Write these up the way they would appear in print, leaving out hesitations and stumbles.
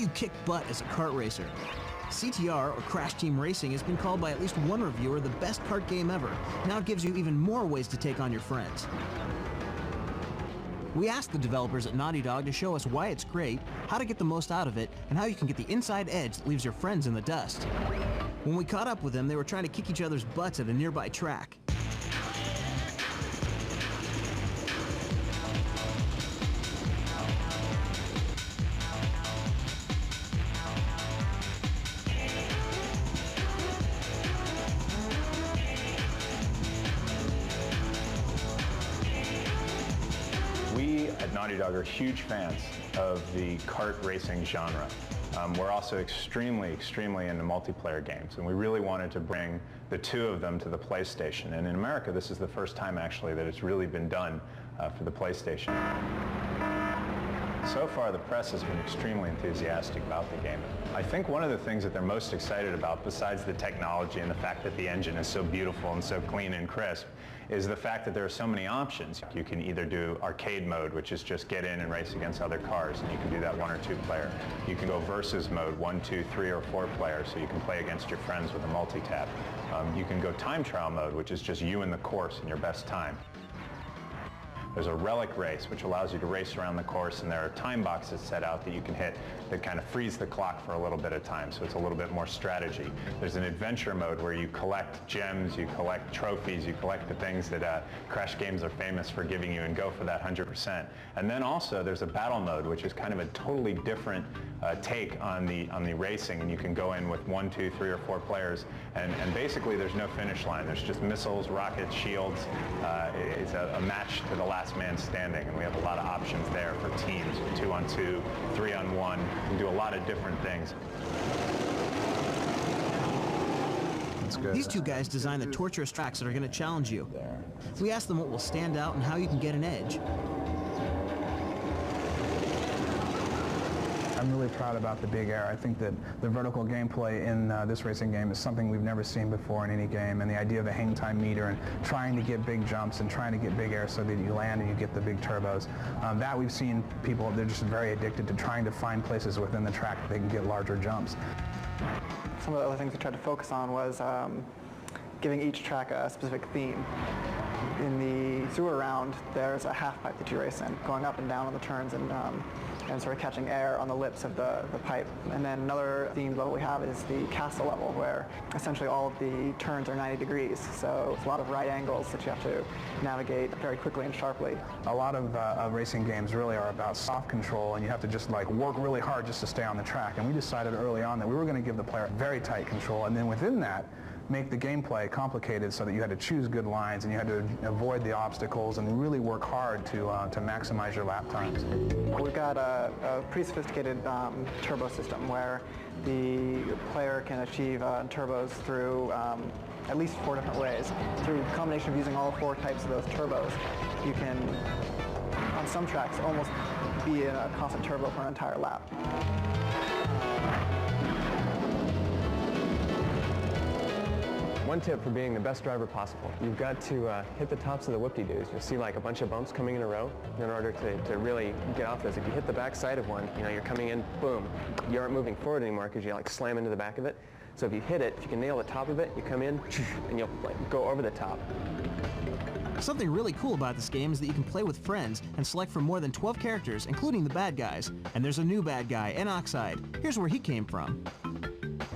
you kick butt as a kart racer. CTR, or Crash Team Racing, has been called by at least one reviewer the best kart game ever. Now it gives you even more ways to take on your friends. We asked the developers at Naughty Dog to show us why it's great, how to get the most out of it, and how you can get the inside edge that leaves your friends in the dust. When we caught up with them, they were trying to kick each other's butts at a nearby track. We at Naughty Dog are huge fans of the kart racing genre. We're also extremely into multiplayer games, and we really wanted to bring the two of them to the PlayStation. And in America, this is the first time actually that it's really been done for the PlayStation. So far, the press has been extremely enthusiastic about the game. I think one of the things that they're most excited about, besides the technology and the fact that the engine is so beautiful and so clean and crisp, is the fact that there are so many options. You can either do arcade mode, which is just get in and race against other cars, and you can do that 1 or 2 player. You can go versus mode, 1, 2, 3, or 4 players, so you can play against your friends with a multi-tap. You can go time trial mode, which is just you and the course in your best time. There's a relic race, which allows you to race around the course, and there are time boxes set out that you can hit that kind of freeze the clock for a little bit of time, so it's a little bit more strategy. There's an adventure mode where you collect gems, you collect trophies, you collect the things that Crash games are famous for giving you, and go for that 100%. And then also there's a battle mode, which is kind of a totally different take on the racing, and you can go in with 1, 2, 3, or 4 players, and basically there's no finish line. There's just missiles, rockets, shields. It's a match to the last man standing, and we have a lot of options there for teams, 2 on 2, 3 on 1. You can do a lot of different things. These two guys designed the torturous tracks that are going to challenge you. We asked them what will stand out and how you can get an edge. I'm really proud about the big air. I think that the vertical gameplay in this racing game is something we've never seen before in any game, and the idea of a hang time meter and trying to get big jumps and trying to get big air so that you land and you get the big turbos. That we've seen people, they're just very addicted to trying to find places within the track that they can get larger jumps. Some of the other things we tried to focus on was giving each track a specific theme. In the sewer round, there's a half pipe that you race in, going up and down on the turns and sort of catching air on the lips of the pipe. And then another themed level we have is the castle level, where essentially all of the turns are 90 degrees. So it's a lot of right angles that you have to navigate very quickly and sharply. A lot of racing games really are about soft control, and you have to just like work really hard just to stay on the track. And we decided early on that we were going to give the player very tight control, and then within that, make the gameplay complicated so that you had to choose good lines and you had to avoid the obstacles and really work hard to maximize your lap times. We've got a pretty sophisticated turbo system where the player can achieve turbos through at least 4 different ways. Through a combination of using all 4 types of those turbos, you can, on some tracks, almost be in a constant turbo for an entire lap. One tip for being the best driver possible: you've got to hit the tops of the whoop-de-doos. You'll see like a bunch of bumps coming in a row in order to really get off those. If you hit the back side of one, you're coming in, boom, you aren't moving forward anymore because you like slam into the back of it. So if you hit it, if you can nail the top of it, you come in and you'll like go over the top. Something really cool about this game is that you can play with friends and select from more than 12 characters, including the bad guys. And there's a new bad guy, Enoxide. Here's where he came from.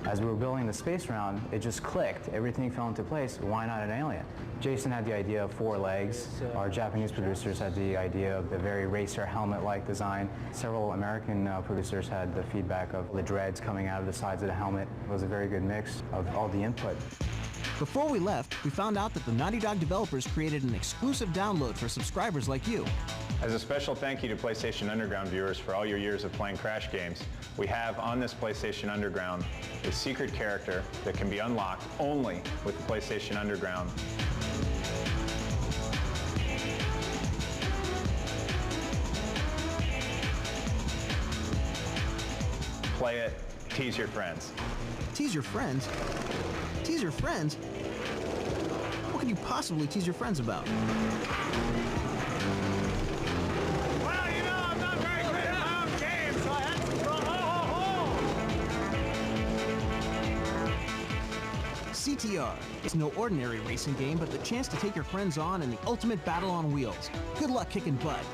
As we were building the space round, it just clicked. Everything fell into place. Why not an alien? Jason had the idea of 4 legs. Our Japanese producers had the idea of the very racer helmet-like design. Several American producers had the feedback of the dreads coming out of the sides of the helmet. It was a very good mix of all the input. Before we left, we found out that the Naughty Dog developers created an exclusive download for subscribers like you. As a special thank you to PlayStation Underground viewers for all your years of playing Crash games, we have on this PlayStation Underground a secret character that can be unlocked only with the PlayStation Underground. Play it, tease your friends. Tease your friends? Tease your friends? What could you possibly tease your friends about? Well, I'm not very good at my own game, so I had to throw GTR. It's no ordinary racing game, but the chance to take your friends on in the ultimate battle on wheels. Good luck kicking butt.